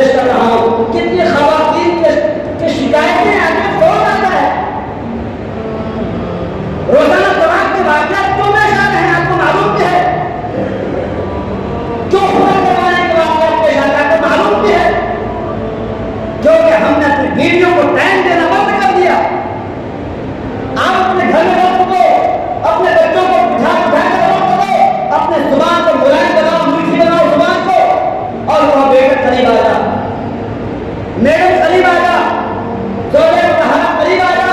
پیش کر رہا ہوں، کتنی خواتین کی شکایتیں آگے فون آتا ہے، روزانہ طلاق کے واقعات کیوں پیش آ رہے ہیں؟ آپ کو معلوم بھی ہے کیوں خدا کروانے کے واقعات پیش آتا ہے؟ آپ کو معلوم بھی ہے کیونکہ ہم نے اپنی بیویوں کو ٹائم دینا بند کر دیا۔ آپ اپنے گھر میں وقت دو، اپنے بچوں کو بٹھا بٹھا کر وقت دو، اپنے زبان کو ملائم بناؤ، میٹھی بناؤ زبان کو، اور وہ بیٹا قریب آ جا، میڈم قریب آ جا، زوجہ کو کہا قریب آ جا۔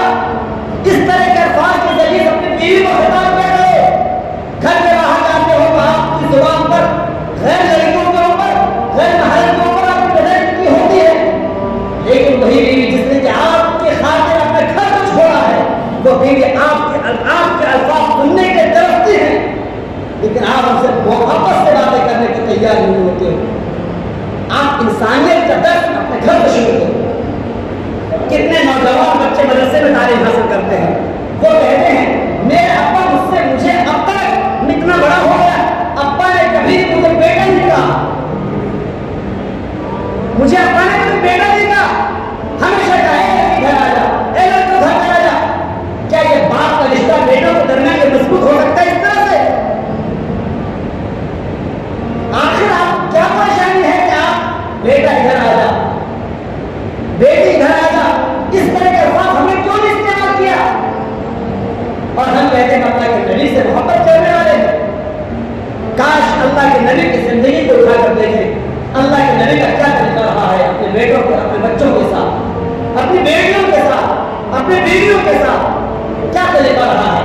اس طرح کے الفاظ کے ذریعے اپنی بیوی کو خطاب کر رہے ہو۔ گھر کے باہر جاتے ہو تو آپ کی زبان پر غیر لڑکیوں کے اوپر، غیر محرم کے اوپر آپ کی نظر کی ہوتی ہے، لیکن وہی بیوی جس نے کہ آپ کی خاطر اپنے گھر کو چھوڑا ہے، وہ بیوی آپ کے الفاظ سننے کے درختی ہیں، لیکن آپ ہم سے محبت سے باتیں کرنے کو تیار نہیں ہوتے ہو۔ آپ انسانیت کا درس اپنے گھر سے شروع کرو۔ کتنے نوجوان بچے مدرسے میں تعلیم حاصل کرتے ہیں، وہ کہتے ہیں میرے ابا مجھے اب تک اتنا بڑا ہو گیا، ابا نے کبھی مجھے بیٹا نہیں کہا، مجھے ابا نے کبھی بیٹا نہیں کہا، ہمیشہ کہے گھر آ جا، اے لڑکا گھر آ جا۔ کیا یہ باپ کا رشتہ بیٹوں کے درمیان میں مضبوط ہو سکتا ہے اس طرح سے؟ آخر آپ کیا پریشانی ہے کہ آپ بیٹا ادھر آ جا، بیٹی ادھر آ جا، اس طرح کے الفاظ ہم نے کیوں نہیں استعمال کیا؟ اور ہم کہتے ہیں اللہ کے نبی سے محبت کرنے والے ہیں۔ کاش اللہ کے نبی کی زندگی کو اٹھا کر دیکھیں، اللہ کے نبی کا کیا طریقہ رہا ہے اپنے بیٹوں کے، اپنے بچوں کے ساتھ، اپنی بیٹیوں کے ساتھ، اپنے بیویوں کے ساتھ کیا طریقہ رہا ہے۔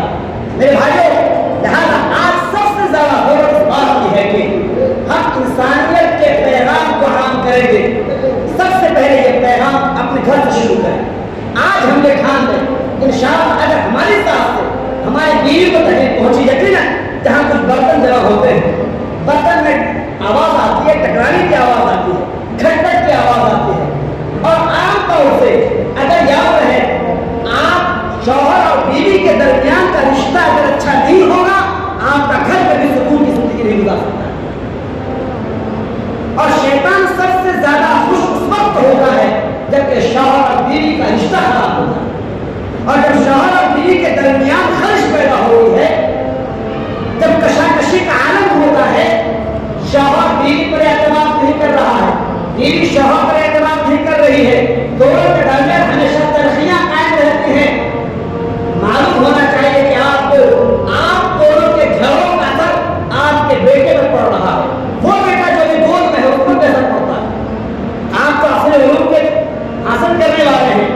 میرے بھائیوں، لہٰذا آج سب سے زیادہ ضرورت اس بات کی ہے کہ ہم انسانیت کے پیغام کو عام کریں گے۔ سب سے پہلے یہ پیغام اپنے گھر سے شروع کریں۔ آج ہم یہ ٹھان دیں انشاءاللہ اگر ہماری طرف سے ہماری بیوی کو تکلیف پہنچی، یقیناً جہاں کچھ برتن جمع ہوتے ہیں، برتن میں آواز آتی ہے، ٹکرانے کی آواز آتی ہے، کھٹپٹ کی آواز آتی ہے، اور عام طور سے اگر یاد رہے آپ شوہر اور بیوی کے درمیان کا رشتہ اگر اچھا نہیں ہوگا، آپ کا گھر کبھی سکون کی زندگی نہیں گزار سکتا۔ اور شیطان سب سے زیادہ خوش اس وقت ہوتا ہے جب کہ شوہر اور بیوی کا رشتہ خراب ہوتا ہے، اور جب شوہر اور بیوی کے درمیان خلش پیدا ہوئی ہے، جب کشاکشی کا عالم ہوتا ہے، شوہر بیوی پر اعتماد نہیں کر رہا ہے، بیوی شوہر پر اعتماد نہیں کر رہی ہے، دونوں کے درمیان ہمیشہ تلخیاں قائم رہتی ہیں۔ معلوم ہونا چاہیے کہ آپ دونوں کے گھروں کا اثر آپ کے بیٹے پر پڑ رہا ہے۔ وہ بیٹا جو بھی گود میں ہے اس پر اثر پڑتا ہے۔ آپ تو اپنے علوم کے حاصل کرنے والے ہیں،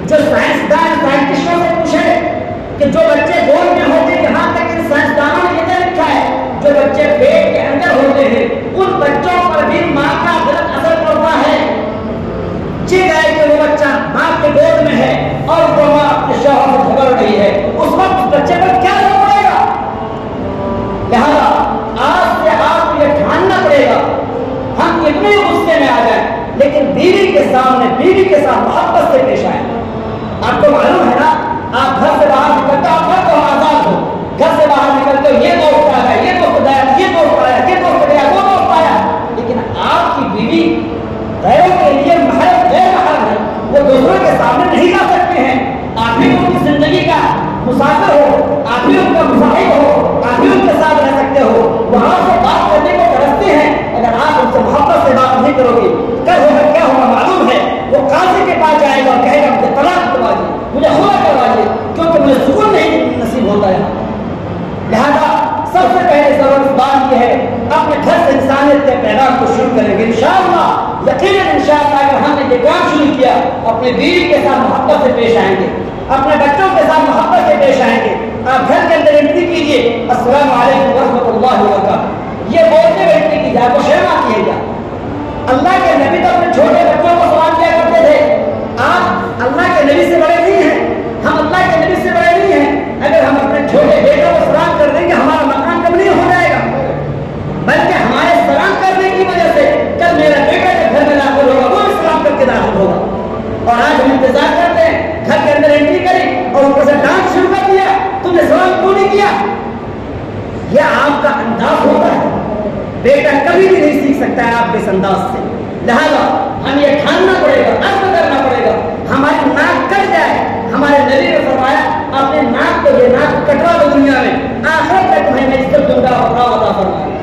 جو سائنسدان سائنٹسٹوں سے پوچھے کہ جو بچے گود میں ہوتے ہیں، یہاں تک ان سائنسدانوں نے یہ لکھا ہے جو بچے پیٹ کے اندر ہوتے ہیں ان بچوں پر بھی ماں کا غلط اثر پڑتا ہے۔ جی گئے کہ وہ بچہ ماں کے گود میں ہے اور وہ ماں اپنے شوہر سے جھگڑ رہی ہے، اس وقت اس بچے پر کیا اثر پڑے گا؟ لہذا آج سے آپ کو یہ ٹھاننا پڑے گا، ہم کتنے غصے میں آ جائیں لیکن بیوی کے سامنے بیوی کے ساتھ محبت سے پیش آئیں۔ آپ کو معلوم ہے نا، آپ گھر سے باہر نکلتے آپ گھر کو آزاد ہو، گھر سے باہر نکلتے یہ دوست آ گیا، یہ دوست آیا، یہ دوست آیا، یہ دوست گیا، وہ دوست آیا، لیکن آپ کی بیوی غیروں کے لیے محرم غیر محرم ہے، وہ دوسروں کے سامنے نہیں جا سکتے ہیں۔ آپ بھی ان کی زندگی کا مسافر ہو، آپ بھی ان کا مصاحب ہو، آپ بھی ان کے ساتھ رہ سکتے ہو، وہاں سے بات کرنے کو ترستے ہیں، اگر آپ ان سے محبت سے بات نہیں کرو گے کل ہوگا کیا ہوگا معلوم ہے، وہ قاضی کے پاس جائے گا اور کہے گا مجھے طلاق کروا دیجیے، مجھے خلا کروا دیجیے، کیونکہ مجھے سکون نہیں نصیب ہوتا ہے۔ لہذا سب سے پہلے ضرورت اس بات کی ہے اپنے گھر سے انسانیت کے پیغام کو شروع کریں گے انشاءاللہ۔ یقیناً انشاءاللہ اگر ہم نے یہ کام شروع کیا، اپنے بیوی کے ساتھ محبت سے پیش آئیں گے، اپنے بچوں کے ساتھ محبت سے پیش آئیں گے۔ آپ گھر کے اندر انٹری کیجیے، السلام علیکم ورحمۃ اللہ وبرکاتہ، یہ بولتے ہوئے انٹری کیجیے، آپ کو شرم آتی ہے کیا؟ اللہ کے نبی تو اپنے چھوٹے بچوں کو سلام کیا کرتے تھے، آپ اللہ کے نبی سے بڑے نہیں ہیں، ہم اللہ کے نبی سے بڑے نہیں ہیں۔ اگر ہم اپنے چھوٹے بیٹوں کو سلام کر دیں گے ہمارا مکان کم نہیں ہو جائے گا، بلکہ ہمارے سلام کرنے کی وجہ سے کل میرا بیٹا جب گھر میں داخل ہوگا وہ بھی سلام کر کے داخل ہوگا۔ اور آج ہم انتظار کرتے ہیں، گھر کے اندر انٹری کری اور اوپر سے ڈانس شروع کر دیا، تم نے سلام کیوں نہیں کیا؟ یہ آپ کا انداز ہوتا ہے، بیٹا کبھی بھی نہیں سیکھ سکتا ہے آپ کے اس انداز سے۔ لہذا ہمیں یہ ٹھاننا پڑے گا، عزم کرنا پڑے گا، ہماری ناک کٹ جائے۔ ہمارے نبی نے فرمایا اپنے ناک کو، یہ ناک کٹوا دو دنیا میں، آخرت تک تمہیں میں عزت دوں گا اور عطا فرمائے۔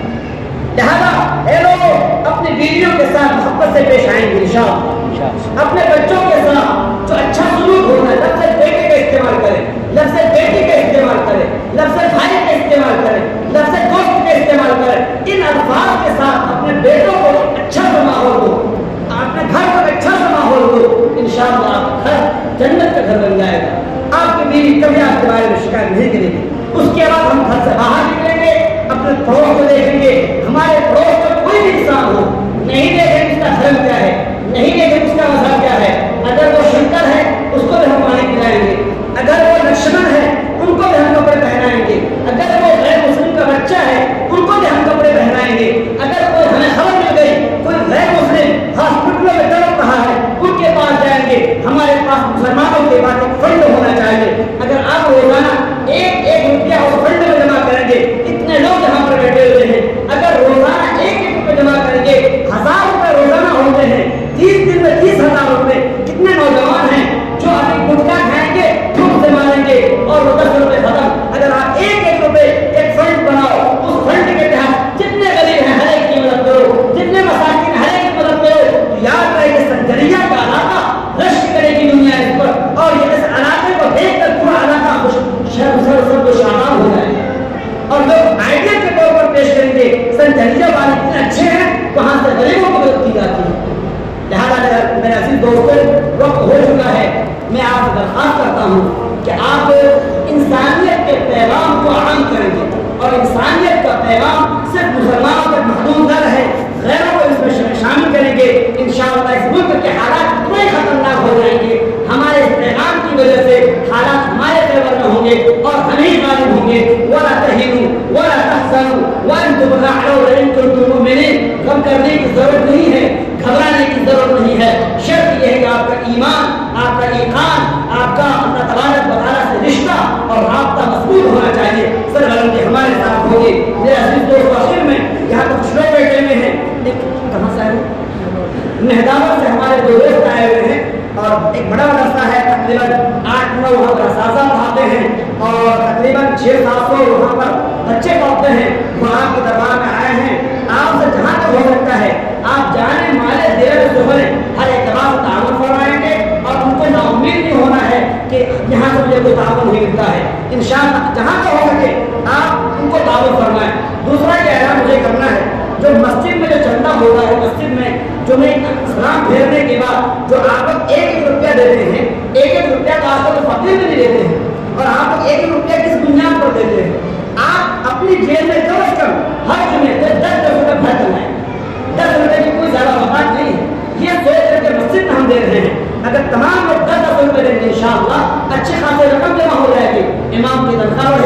لہذا اے لوگوں اپنی بیویوں کے ساتھ محبت سے پیش آئیں گے انشاءاللہ، اپنے بچوں کے ساتھ جو اچھا سلوک ہونا ہے، لفظ بیٹے کا استعمال کریں، لفظ بیٹی کا استعمال کریں، لفظ بھائی کا استعمال کریں، لفظ دوست کا استعمال کریں، ان الفاظ کے ساتھ اپنے بیٹوں کو اچھا سا ماحول دو، اپنے گھر کو اچھا سا ماحول دو، انشاءاللہ آپ کا گھر جنت کا گھر بن جائے گا۔ آپ کی بیوی کبھی آپ کے بارے میں شکایت نہیں کرے گی۔ اس کے بعد ہم گھر سے باہر نکلیں گے، اپنے پڑوس کو دیکھیں گے، ہمارے پڑوس کا کوئی بھی انسان ہو، نہیں دیکھیں اس کا دھرم کیا ہے، نہیں دیکھیں اس کا مذہب کیا ہے، اگر وہ شنکر ہے اس کو بھی ہم پانی پلائیں گے، اگر وہ لکشمن ہے ان کو بھی ہم کپڑے پہنائیں گے، اگر وہ غیر مسلم کا بچہ ہے ان کو بھی ہم کپڑے پہنائیں گے، اگر کوئی ہمیں خبر مل گئی کوئی غیر مسلم ہاسپٹلوں میں تڑپ رہا ہے ان کے پاس جائیں گے۔ ہمارے پاس مسلمانوں کے پاس ایک فنڈ ہونا چاہیے، اگر آپ روزانہ ایک روپیہ اس فنڈ میں جمع کریں گے، اتنے لوگ یہاں پر بیٹھے ہوئے ہیں، اگر روزانہ ایک روپے جمع کریں گے، 1000 روپے روزانہ ہوتے ہیں، 30 دن میں 30,000 روپے، کتنے نوجوان ہیں جو ابھی گٹکا کھائیں گے، دھوپ سے ماریں گے اور وہ 10 روپے ختم۔ اگر آپ ایک روپے ایک فنڈ بناؤ، اس فنڈ کے تحت جتنے غریب ہیں ہر ایک کی مدد کرو، جتنے مساکین ہیں ہر ایک کی مدد کرو، یاد رہے کہ سنجریا کا علاقہ رشک کرے گی دنیا اس پر، اور یہ اس علاقے کو دیکھ کر پورا علاقہ سب شامل ہو جائے گا، اور لوگ آئیڈیا کے طور پر پیش کریں گے سنجریا والے اتنے اچھے ہیں وہاں سے غریبوں کی مدد کی جاتی ہے۔ لہٰذا میرے عزیز دوستوں وقت ہو چکا ہے، میں آپ سے درخواست کرتا ہوں کہ آپ انسانیت کے پیغام کو عام کریں گے، اور انسانیت کا پیغام صرف مسلمانوں تک محدود نہ رہے، غیروں کو اس میں شامل کریں گے، انشاءاللہ اس ملک کے حالات اتنے خطرناک ہو جائیں گے، ہمارے اس پیغام کی وجہ سے حالات ہمارے فیور میں ہوں گے اور ہم ہی غالب ہوں گے۔ وَلَا تَهِنُوا وَلَا تَحْزَنُوا وَأَنتُمُ الْأَعْلَوْنَ إِن كُنتُم مُؤْمِنِينَ۔ غم کرنے کی ضرورت نہیں ہے، گھبرانے کی ضرورت نہیں ہے، شرط یہ ہے کہ آپ کا ایمان، آپ کا ایقان، آپ کا اللہ تبارک و تعالیٰ سے رشتہ اور رابطہ مضبوط ہونا چاہیے، سرگرمی ہمارے ساتھ ہوگی۔ میرے عزیز دوستو آخر میں یہاں پر کچھ لوگ بیٹھے ہوئے ہیں، کہاں سے آئے مہداور سے ہمارے دو دوست آئے ہوئے ہیں، اور ایک بڑا مدرسہ ہے، تقریباً 8-9 وہاں پر اساتذہ پڑھاتے ہیں اور تقریباً 600-700 وہاں پر بچے پڑھتے ہیں، وہ آپ کے دربار میں آئے ہیں۔ آپ سے جہاں تک ہو سکتا ہے آپ جانے مالے دیر زبریں ہر اعتبار سے تعاون فرمائیں گے، اور ان کو نا امید نہیں ہونا ہے کہ یہاں سے مجھے کوئی تعاون نہیں ملتا ہے، انشاءاللہ جہاں تک ہو سکے آپ ان کو تعاون فرمائیں۔ دوسرا یہ اعلان مجھے کرنا ہے، جو مسجد میں جو چندہ ہوتا ہے، مسجد میں جو میں سلام پھیرنے کے بعد جو آپ لوگ 1 روپیہ دیتے ہیں، 1 روپیہ تو آپ لوگ فقیر میں نہیں دیتے ہیں، اور آپ لوگ 1 روپیہ کس بنیاد پر دیتے ہیں؟ آپ اپنی جیب میں کم از کم ہر جمعے 10 روپے بھر کرنا ہے، 10 روپے کی کوئی زیادہ وفات نہیں ہے، یہ سوچ کر کے مسجد میں ہم دے رہے ہیں۔ اگر تمام لوگ 10 روپے دیں گے انشاءاللہ اچھی خاصی رقم جمع ہو جائے گی، امام کی تنخواہ